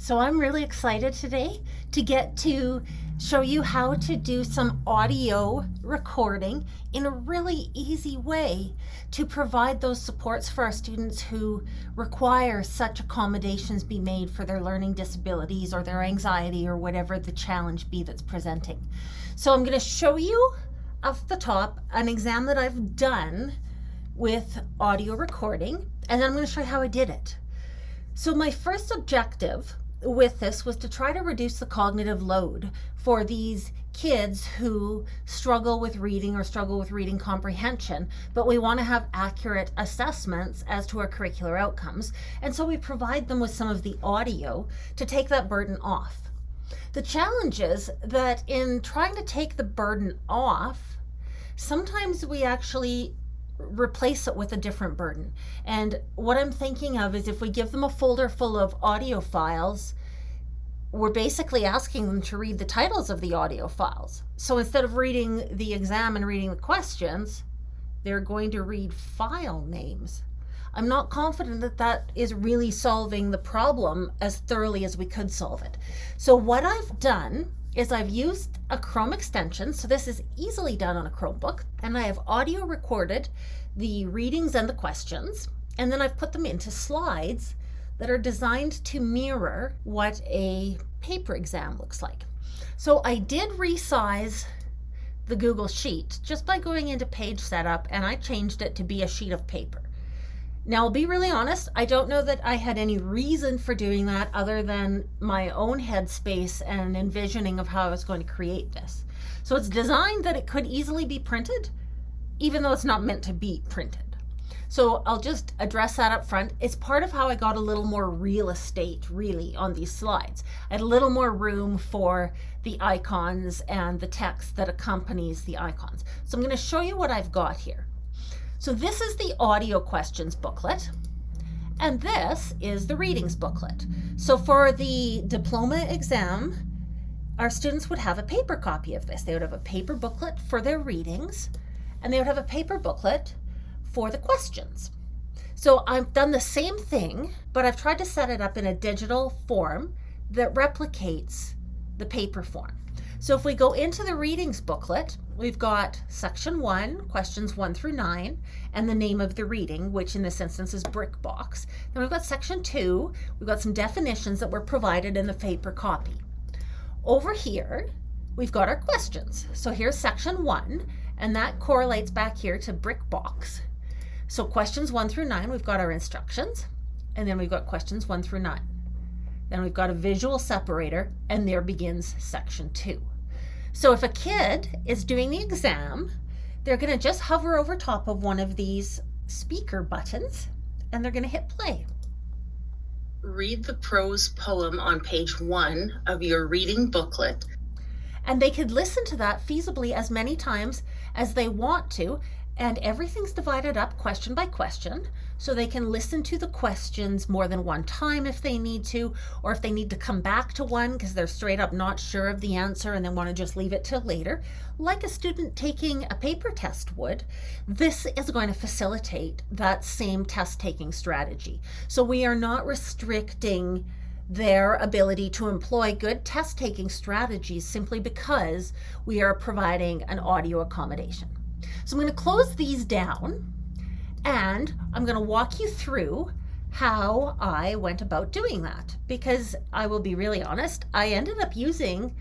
So I'm really excited today to get to show you how to do some audio recording in a really easy way to provide those supports for our students who require such accommodations be made for their learning disabilities or their anxiety or whatever the challenge be that's presenting. So I'm going to show you off the top an exam that I've done with audio recording, and then I'm going to show you how I did it. So my first objective with this was to try to reduce the cognitive load for these kids who struggle with reading or struggle with reading comprehension, but we want to have accurate assessments as to our curricular outcomes. And so we provide them with some of the audio to take that burden off. The challenge is that in trying to take the burden off, sometimes we actually replace it with a different burden. And what I'm thinking of is if we give them a folder full of audio files, we're basically asking them to read the titles of the audio files. So instead of reading the exam and reading the questions, they're going to read file names. I'm not confident that that is really solving the problem as thoroughly as we could solve it. So what I've done is I've used a Chrome extension, so this is easily done on a Chromebook, and I have audio recorded the readings and the questions, and then I've put them into slides that are designed to mirror what a paper exam looks like. So I did resize the Google Sheet just by going into page setup, and I changed it to be a sheet of paper. Now, I'll be really honest, I don't know that I had any reason for doing that other than my own headspace and envisioning of how I was going to create this. So it's designed that it could easily be printed, even though it's not meant to be printed. So I'll just address that up front. It's part of how I got a little more real estate, really, on these slides. I had a little more room for the icons and the text that accompanies the icons. So I'm going to show you what I've got here. So this is the audio questions booklet, and this is the readings booklet. So for the diploma exam, our students would have a paper copy of this. They would have a paper booklet for their readings, and they would have a paper booklet for the questions. So I've done the same thing, but I've tried to set it up in a digital form that replicates the paper form. So if we go into the readings booklet, we've got section 1, questions 1 through 9, and the name of the reading, which in this instance is Brick Box. Then we've got section 2, we've got some definitions that were provided in the paper copy. Over here, we've got our questions. So here's section 1, and that correlates back here to Brick Box. So questions 1 through 9, we've got our instructions, and then we've got questions 1 through 9. Then we've got a visual separator, and there begins section 2. So if a kid is doing the exam, they're going to just hover over top of one of these speaker buttons, and they're going to hit play. Read the prose poem on page 1 of your reading booklet. And they could listen to that feasibly as many times as they want to, and everything's divided up question by question, so they can listen to the questions more than one time if they need to, or if they need to come back to one because they're straight up not sure of the answer and they want to just leave it till later. Like a student taking a paper test would, this is going to facilitate that same test-taking strategy. So we are not restricting their ability to employ good test-taking strategies simply because we are providing an audio accommodation. So I'm going to close these down, and I'm going to walk you through how I went about doing that, because I will be really honest, I ended up using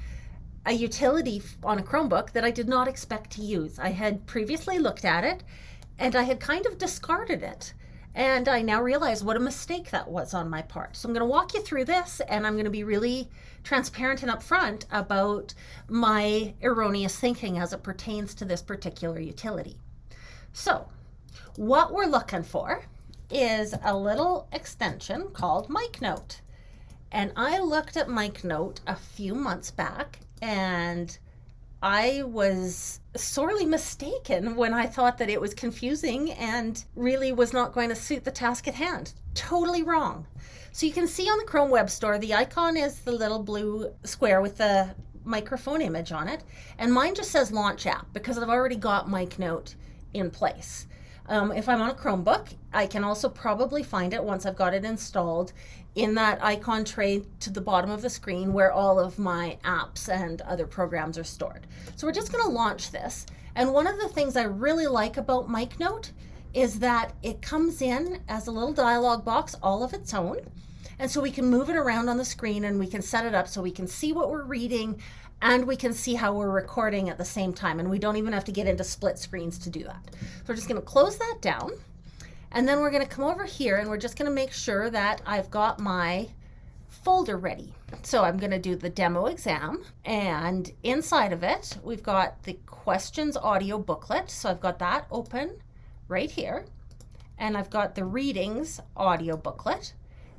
a utility on a Chromebook that I did not expect to use. I had previously looked at it, and I had kind of discarded it, and I now realize what a mistake that was on my part. So I'm going to walk you through this, and I'm going to be really transparent and upfront about my erroneous thinking as it pertains to this particular utility. So what we're looking for is a little extension called MicNote. And I looked at MicNote a few months back, and I was sorely mistaken when I thought that it was confusing and really was not going to suit the task at hand. Totally wrong. So you can see on the Chrome Web Store, the icon is the little blue square with the microphone image on it. And mine just says Launch App because I've already got MicNote in place. If I'm on a Chromebook, I can also probably find it once I've got it installed in that icon tray to the bottom of the screen where all of my apps and other programs are stored. So we're just going to launch this. And one of the things I really like about MicNote is that it comes in as a little dialog box all of its own. And so we can move it around on the screen and we can set it up so we can see what we're reading and we can see how we're recording at the same time. And we don't even have to get into split screens to do that. So we're just going to close that down. And then we're going to come over here and we're just going to make sure that I've got my folder ready. So I'm going to do the demo exam, and inside of it, we've got the questions audio booklet. So I've got that open right here, and I've got the readings audio booklet.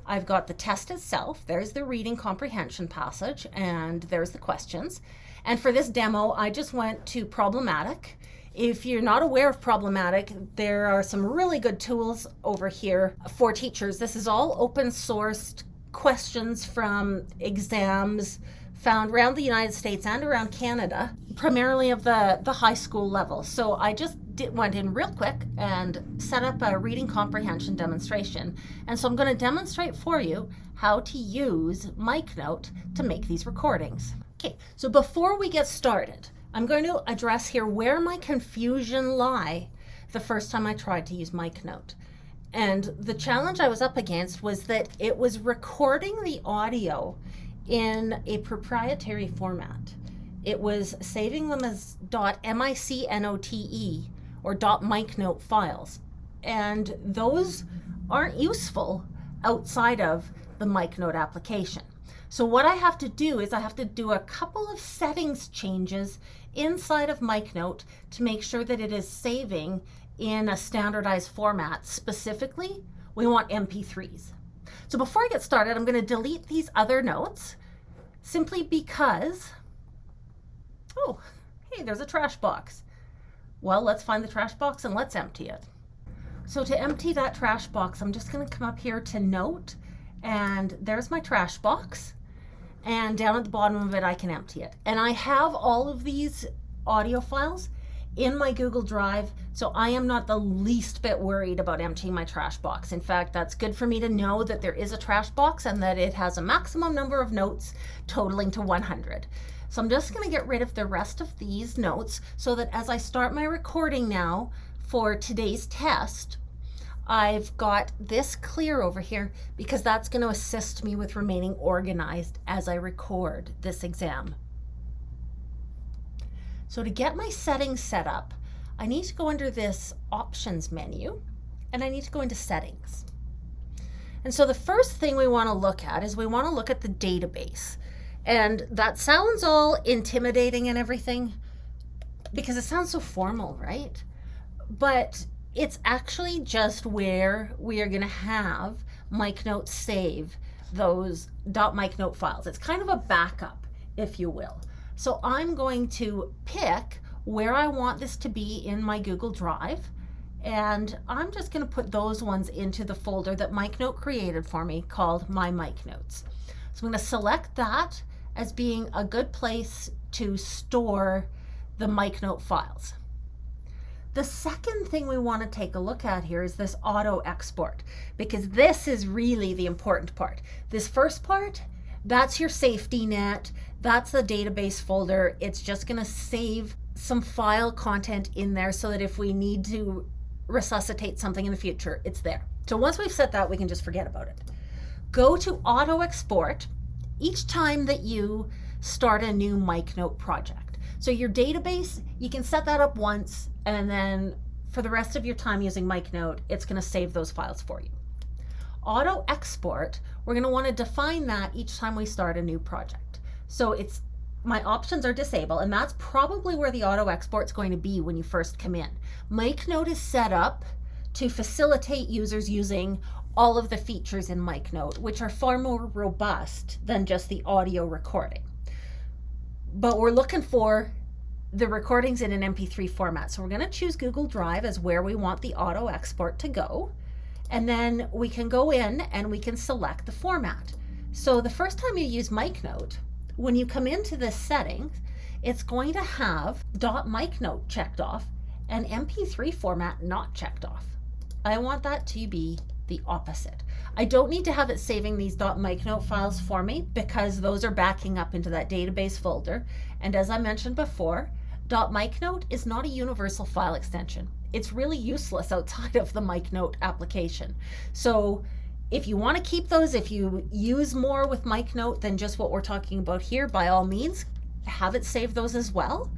I've got the test itself. There's the reading comprehension passage, and there's the questions. And for this demo, I just went to problematic. If you're not aware of problematic, there are some really good tools over here for teachers. This is all open sourced questions from exams found around the United States and around Canada, primarily of the high school level. So I just went in real quick and set up a reading comprehension demonstration. And so I'm going to demonstrate for you how to use MicNote to make these recordings. Okay, so before we get started, I'm going to address here where my confusion lie the first time I tried to use MicNote. And the challenge I was up against was that it was recording the audio in a proprietary format. It was saving them as .micnote or .micnote files. And those aren't useful outside of the MicNote application. So what I have to do is I have to do a couple of settings changes inside of MicNote to make sure that it is saving in a standardized format. Specifically, we want MP3s. So before I get started, I'm going to delete these other notes simply because, oh, hey, there's a trash box. Well, let's find the trash box and let's empty it. So to empty that trash box, I'm just going to come up here to Note, and there's my trash box. And down at the bottom of it, I can empty it. And I have all of these audio files in my Google Drive, so I am not the least bit worried about emptying my trash box. In fact, that's good for me to know that there is a trash box and that it has a maximum number of notes totaling to 100. So I'm just going to get rid of the rest of these notes so that as I start my recording now for today's test, I've got this clear over here because that's going to assist me with remaining organized as I record this exam. So to get my settings set up, I need to go under this options menu and I need to go into settings. And so the first thing we want to look at is we want to look at the database. And that sounds all intimidating and everything because it sounds so formal, right? But it's actually just where we are going to have MicNote save those .micnote files. It's kind of a backup, if you will. So I'm going to pick where I want this to be in my Google Drive, and I'm just going to put those ones into the folder that MicNote created for me called My MicNotes. So I'm going to select that as being a good place to store the MicNote files. The second thing we want to take a look at here is this auto export, because this is really the important part. This first part, that's your safety net. That's the database folder. It's just going to save some file content in there so that if we need to resuscitate something in the future, it's there. So once we've set that, we can just forget about it. Go to auto export each time that you start a new MicNote project. So your database, you can set that up once, and then for the rest of your time using MicNote, it's going to save those files for you. Auto export, we're going to want to define that each time we start a new project. So my options are disable, and that's probably where the auto export is going to be when you first come in. MicNote is set up to facilitate users using all of the features in MicNote, which are far more robust than just the audio recording. But we're looking for the recordings in an MP3 format. So we're going to choose Google Drive as where we want the auto export to go. And then we can go in and we can select the format. So the first time you use MicNote, when you come into this settings, it's going to have .micnote checked off, and MP3 format not checked off. I want that to be the opposite. I don't need to have it saving these .micnote files for me because those are backing up into that database folder. And as I mentioned before, .micnote is not a universal file extension. It's really useless outside of the micnote application. So if you want to keep those, if you use more with micnote than just what we're talking about here, by all means, have it save those as well.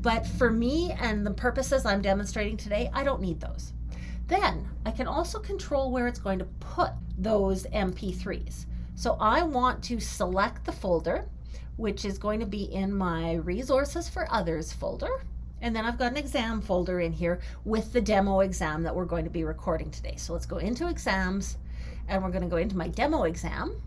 But for me and the purposes I'm demonstrating today, I don't need those. Then I can also control where it's going to put those MP3s. So I want to select the folder, which is going to be in my Resources for Others folder. And then I've got an exam folder in here with the demo exam that we're going to be recording today. So let's go into exams, and we're going to go into my demo exam,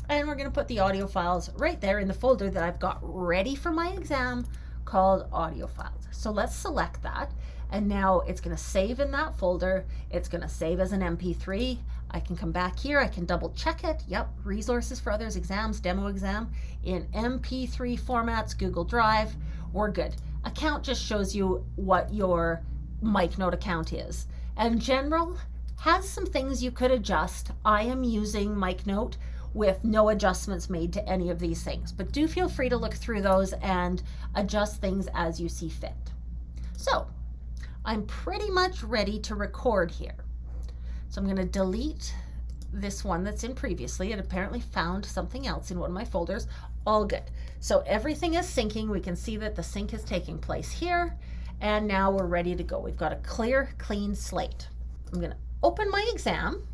and we're going to put the audio files right there in the folder that I've got ready for my exam called audio files. So let's select that. And now it's going to save in that folder. It's going to save as an MP3. I can come back here. I can double check it. Yep, Resources for Others, Exams, Demo Exam in MP3 formats, Google Drive. We're good. Account just shows you what your micnote account is. And general has some things you could adjust. I am using micnote with no adjustments made to any of these things. But do feel free to look through those and adjust things as you see fit. So I'm pretty much ready to record here. So I'm going to delete this one that's in previously. It apparently found something else in one of my folders. All good. So everything is syncing. We can see that the sync is taking place here. And now we're ready to go. We've got a clear, clean slate. I'm going to open my exam,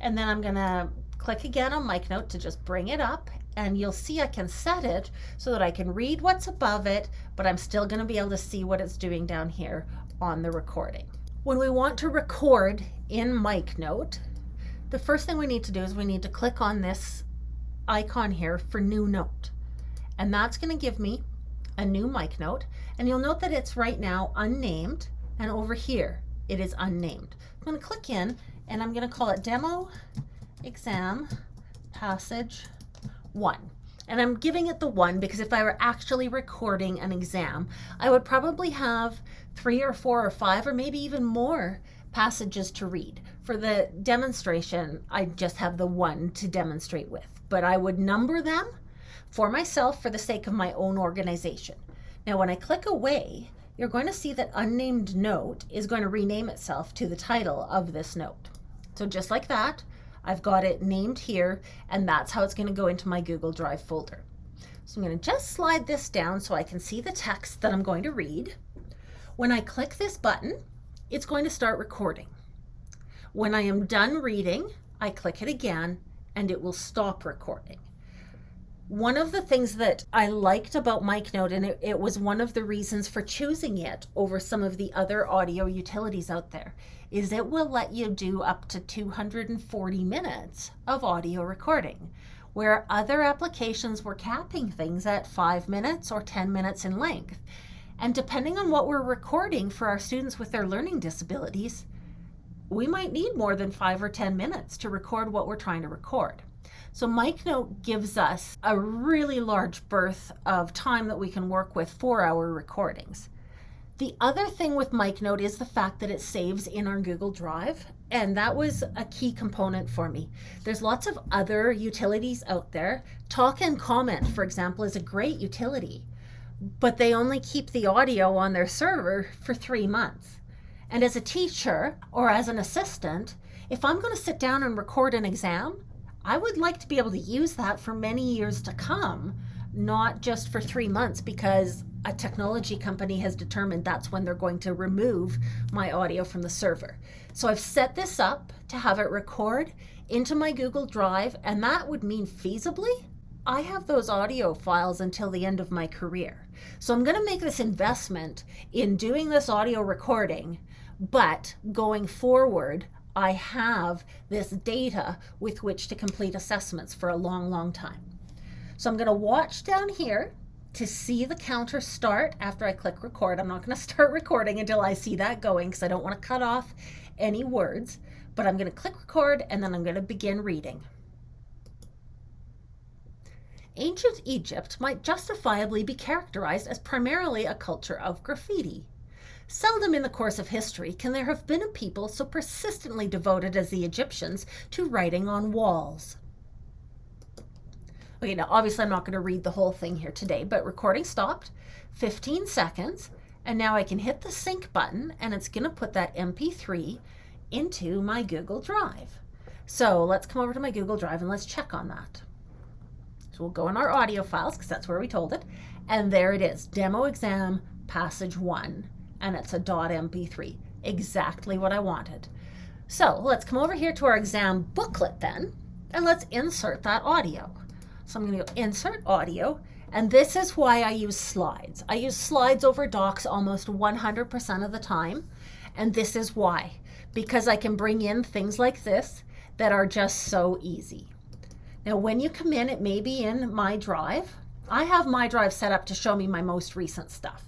and then I'm going to click again on micnote to just bring it up. And you'll see I can set it so that I can read what's above it, but I'm still going to be able to see what it's doing down here on the recording. When we want to record in micnote, the first thing we need to do is we need to click on this icon here for new note. And that's going to give me a new micnote. And you'll note that it's right now unnamed, and over here it is unnamed. I'm going to click in, and I'm going to call it Demo Exam Passage 1. And I'm giving it the 1 because if I were actually recording an exam, I would probably have 3 or 4 or 5 or maybe even more passages to read. For the demonstration, I just have the 1 to demonstrate with, but I would number them for myself for the sake of my own organization. Now, when I click away, you're going to see that unnamed note is going to rename itself to the title of this note. So just like that, I've got it named here, and that's how it's going to go into my Google Drive folder. So I'm going to just slide this down so I can see the text that I'm going to read. When I click this button, it's going to start recording. When I am done reading, I click it again, and it will stop recording. One of the things that I liked about micnote, and it was one of the reasons for choosing it over some of the other audio utilities out there, is it will let you do up to 240 minutes of audio recording, where other applications were capping things at 5 minutes or 10 minutes in length. And depending on what we're recording for our students with their learning disabilities, we might need more than 5 or 10 minutes to record what we're trying to record. So micnote gives us a really large berth of time that we can work with for our recordings. The other thing with micnote is the fact that it saves in our Google Drive, and that was a key component for me. There's lots of other utilities out there. Talk and Comment, for example, is a great utility, but they only keep the audio on their server for 3 months. And as a teacher or as an assistant, if I'm going to sit down and record an exam, I would like to be able to use that for many years to come, not just for 3 months because a technology company has determined that's when they're going to remove my audio from the server. So I've set this up to have it record into my Google Drive, and that would mean feasibly, I have those audio files until the end of my career. So I'm going to make this investment in doing this audio recording, but going forward, I have this data with which to complete assessments for a long, long time. So I'm going to watch down here to see the counter start after I click record. I'm not going to start recording until I see that going because I don't want to cut off any words, but I'm going to click record and then I'm going to begin reading. Ancient Egypt might justifiably be characterized as primarily a culture of graffiti. Seldom in the course of history can there have been a people so persistently devoted as the Egyptians to writing on walls. Okay, now obviously I'm not going to read the whole thing here today, but recording stopped, 15 seconds, and now I can hit the sync button and it's going to put that MP3 into my Google Drive. So let's come over to my Google Drive and let's check on that. So we'll go in our audio files because that's where we told it. And there it is, Demo Exam Passage 1. And it's a .mp3, exactly what I wanted. So let's come over here to our exam booklet then, and let's insert that audio. So I'm going to go Insert Audio, and this is why I use slides. I use slides over docs almost 100% of the time, and this is why. Because I can bring in things like this that are just so easy. Now when you come in, it may be in My Drive. I have My Drive set up to show me my most recent stuff,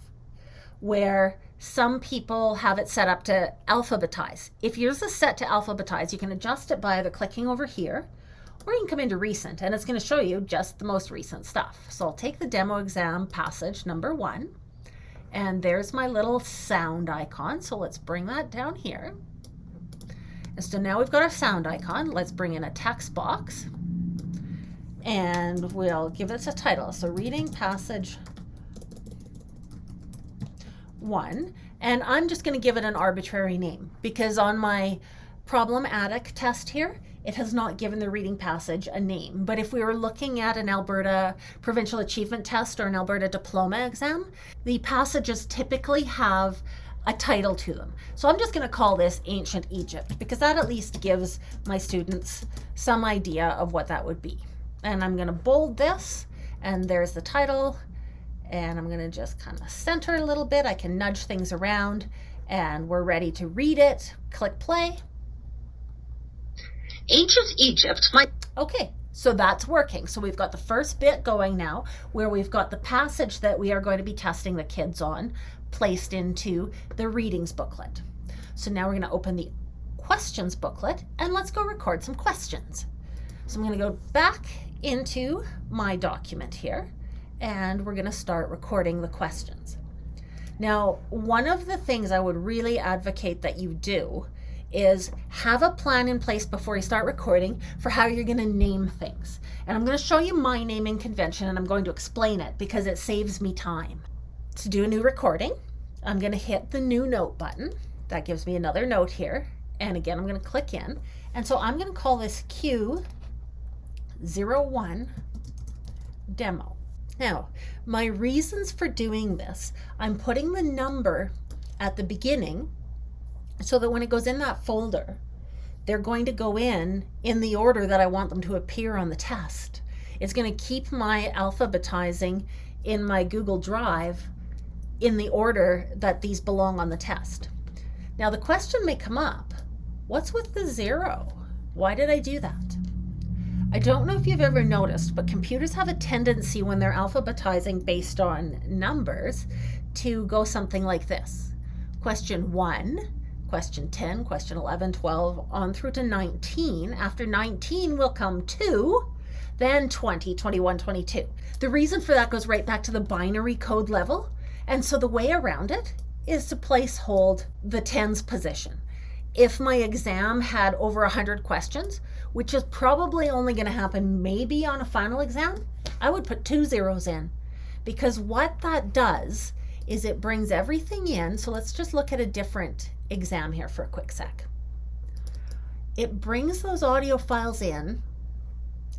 where some people have it set up to alphabetize. If yours is set to alphabetize, you can adjust it by either clicking over here, or you can come into recent and it's going to show you just the most recent stuff. So I'll take the demo exam passage number 1, and there's my little sound icon. So let's bring that down here. And so now we've got our sound icon. Let's bring in a text box and we'll give it a title. So reading passage 1, and I'm just going to give it an arbitrary name because on my problematic test here, it has not given the reading passage a name. But if we were looking at an Alberta Provincial Achievement Test or an Alberta Diploma exam, the passages typically have a title to them. So I'm just going to call this Ancient Egypt because that at least gives my students some idea of what that would be. And I'm going to bold this, and there's the title. And I'm going to just kind of center a little bit. I can nudge things around and we're ready to read it. Click play. Ancient Egypt. Okay, so that's working. So we've got the first bit going now where we've got the passage that we are going to be testing the kids on placed into the readings booklet. So now we're going to open the questions booklet and let's go record some questions. So I'm going to go back into my document here, and we're going to start recording the questions. Now, one of the things I would really advocate that you do is have a plan in place before you start recording for how you're going to name things. And I'm going to show you my naming convention, and I'm going to explain it because it saves me time. To do a new recording, I'm going to hit the new note button. That gives me another note here. And again, I'm going to click in. And so I'm going to call this Q01 demo. Now, my reasons for doing this, I'm putting the number at the beginning so that when it goes in that folder, they're going to go in the order that I want them to appear on the test. It's going to keep my alphabetizing in my Google Drive in the order that these belong on the test. Now, the question may come up, what's with the 0? Why did I do that? I don't know if you've ever noticed, but computers have a tendency when they're alphabetizing based on numbers to go something like this. Question 1, question 10, question 11, 12, on through to 19. After 19 will come 2, then 20, 21, 22. The reason for that goes right back to the binary code level. And so the way around it is to place hold the tens position. If my exam had over 100 questions, which is probably only going to happen maybe on a final exam, I would put 2 zeros in, because what that does is it brings everything in. So let's just look at a different exam here for a quick sec. It brings those audio files in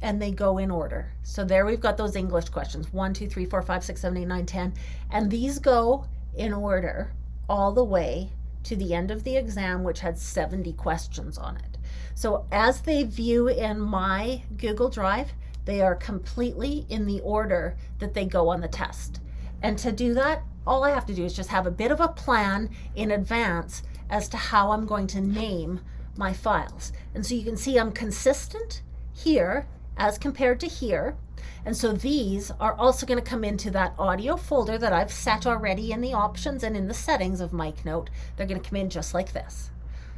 and they go in order. So there we've got those English questions, 1, 2, 3, 4, 5, 6, 7, 8, 9, 10, and these go in order all the way to the end of the exam, which had 70 questions on it. So as they view in my Google Drive, they are completely in the order that they go on the test. And to do that, all I have to do is just have a bit of a plan in advance as to how I'm going to name my files. And so you can see I'm consistent here as compared to here. And so these are also going to come into that audio folder that I've set already in the options and in the settings of MicNote. They're going to come in just like this.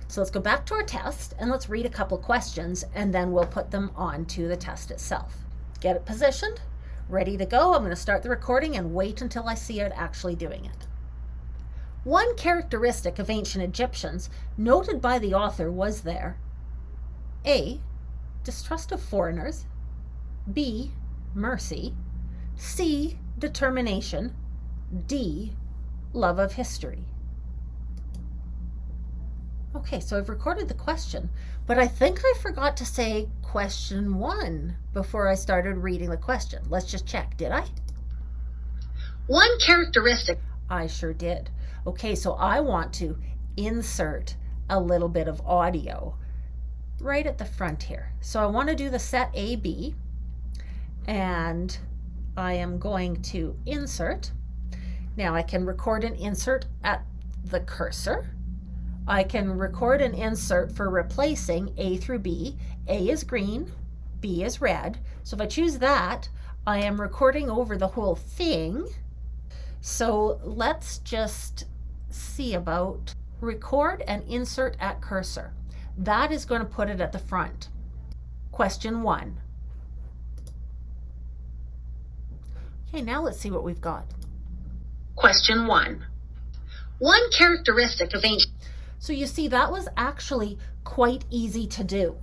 So let's go back to our test and let's read a couple questions and then we'll put them onto the test itself. Get it positioned, ready to go. I'm going to start the recording and wait until I see it actually doing it. One characteristic of ancient Egyptians noted by the author was their A. distrust of foreigners, B. mercy, C. determination, D. love of history. Okay, so I've recorded the question, but I think I forgot to say question 1 before I started reading the question. Let's just check, did I? One characteristic. I sure did. Okay, so I want to insert a little bit of audio right at the front here. So I want to do the set AB, and I am going to insert. Now I can record an insert at the cursor. I can record an insert for replacing A through B. A is green, B is red. So if I choose that, I am recording over the whole thing. So let's just see about record and insert at cursor. That is going to put it at the front. Question 1. Okay, now let's see what we've got. Question 1. One characteristic of ancient. So you see, that was actually quite easy to do.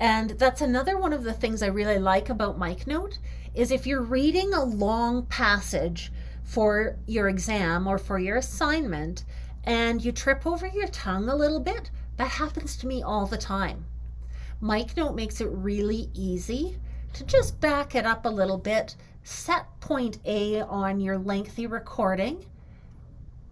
And that's another one of the things I really like about MicNote, is if you're reading a long passage for your exam or for your assignment and you trip over your tongue a little bit, that happens to me all the time. MicNote makes it really easy to just back it up a little bit, set point A on your lengthy recording,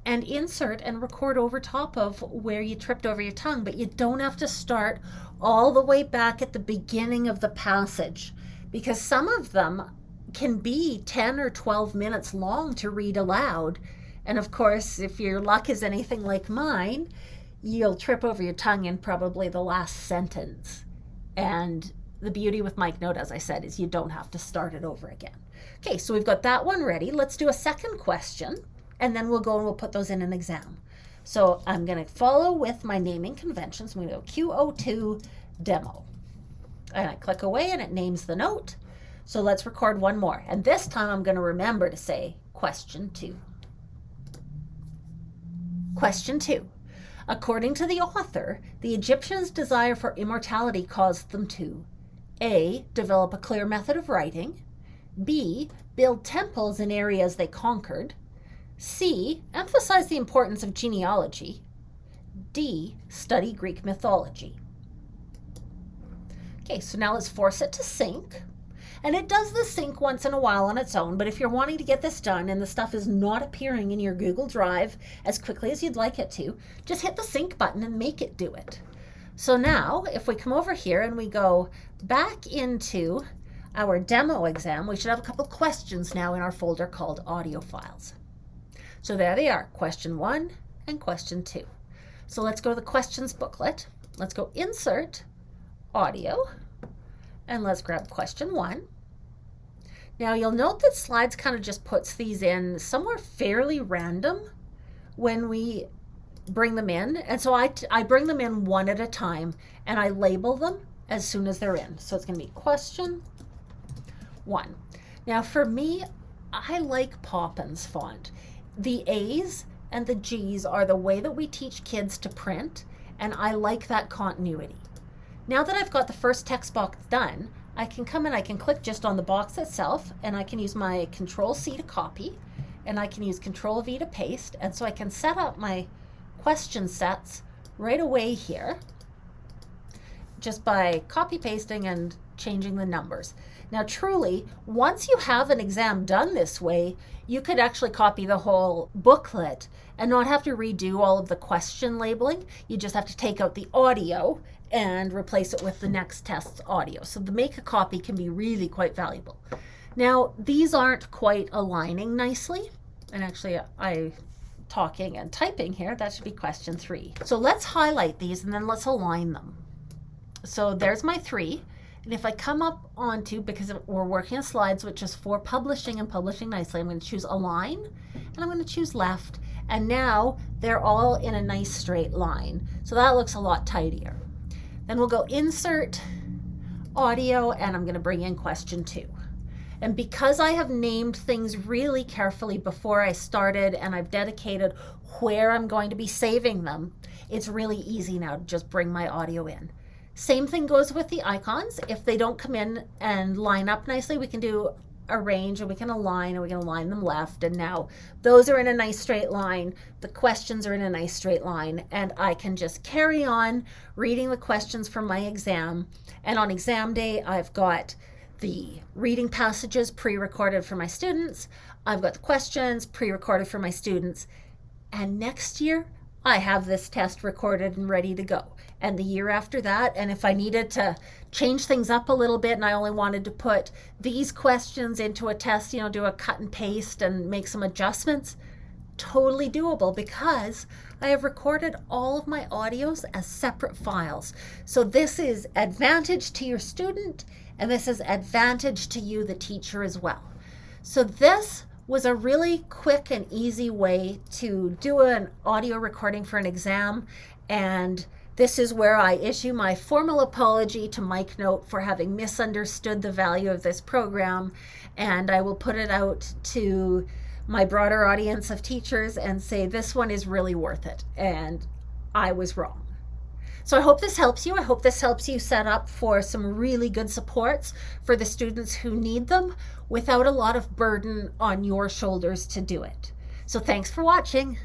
and insert and record over top of where you tripped over your tongue, but you don't have to start all the way back at the beginning of the passage, because some of them can be 10 or 12 minutes long to read aloud. And of course, if your luck is anything like mine, you'll trip over your tongue in probably the last sentence. And the beauty with MicNote, as I said, is you don't have to start it over again. Okay, so we've got that one ready. Let's do a second question, and then we'll go and we'll put those in an exam. So I'm going to follow with my naming conventions. I'm going to go Q02 demo. And I click away and it names the note. So let's record one more. And this time I'm going to remember to say question 2. Question 2. According to the author, the Egyptians' desire for immortality caused them to A. develop a clear method of writing, B. build temples in areas they conquered, C. emphasize the importance of genealogy, D. study Greek mythology. Okay, so now let's force it to sync. And it does the sync once in a while on its own, but if you're wanting to get this done and the stuff is not appearing in your Google Drive as quickly as you'd like it to, just hit the sync button and make it do it. So now, if we come over here and we go back into our demo exam, we should have a couple questions now in our folder called audio files. So there they are, question 1 and question 2. So let's go to the questions booklet. Let's go insert audio, and let's grab question 1. Now you'll note that Slides kind of just puts these in somewhere fairly random when we bring them in. And so I bring them in one at a time and I label them as soon as they're in. So it's going to be question 1. Now for me, I like Poppins font. The A's and the G's are the way that we teach kids to print, and I like that continuity. Now that I've got the first text box done, I can come and I can click just on the box itself, and I can use my Control-C to copy, and I can use Control-V to paste, and so I can set up my question sets right away here just by copy pasting and changing the numbers. Now truly, once you have an exam done this way, you could actually copy the whole booklet and not have to redo all of the question labeling. You just have to take out the audio and replace it with the next test's audio. So the make a copy can be really quite valuable. Now these aren't quite aligning nicely, and actually I talking and typing here, that should be question 3. So let's highlight these and then let's align them. So there's my 3. And if I come up onto, because we're working on Slides, which is for publishing and publishing nicely, I'm going to choose Align, and I'm going to choose Left. And now they're all in a nice straight line. So that looks a lot tidier. Then we'll go Insert Audio, and I'm going to bring in question 2. And because I have named things really carefully before I started and I've dedicated where I'm going to be saving them, it's really easy now to just bring my audio in. Same thing goes with the icons. If they don't come in and line up nicely, we can do arrange, and we can align, and we can align them left, and now those are in a nice straight line, the questions are in a nice straight line, and I can just carry on reading the questions from my exam. And on exam day, I've got the reading passages pre-recorded for my students, I've got the questions pre-recorded for my students, and next year I have this test recorded and ready to go. And the year after that, and if I needed to change things up a little bit and I only wanted to put these questions into a test, do a cut and paste and make some adjustments, totally doable, because I have recorded all of my audios as separate files. So this is advantage to your student, and this is advantage to you, the teacher, as well. So this was a really quick and easy way to do an audio recording for an exam, and this is where I issue my formal apology to Mike Note for having misunderstood the value of this program, and I will put it out to my broader audience of teachers and say this one is really worth it, and I was wrong. So I hope this helps you. I hope this helps you set up for some really good supports for the students who need them without a lot of burden on your shoulders to do it. So thanks for watching.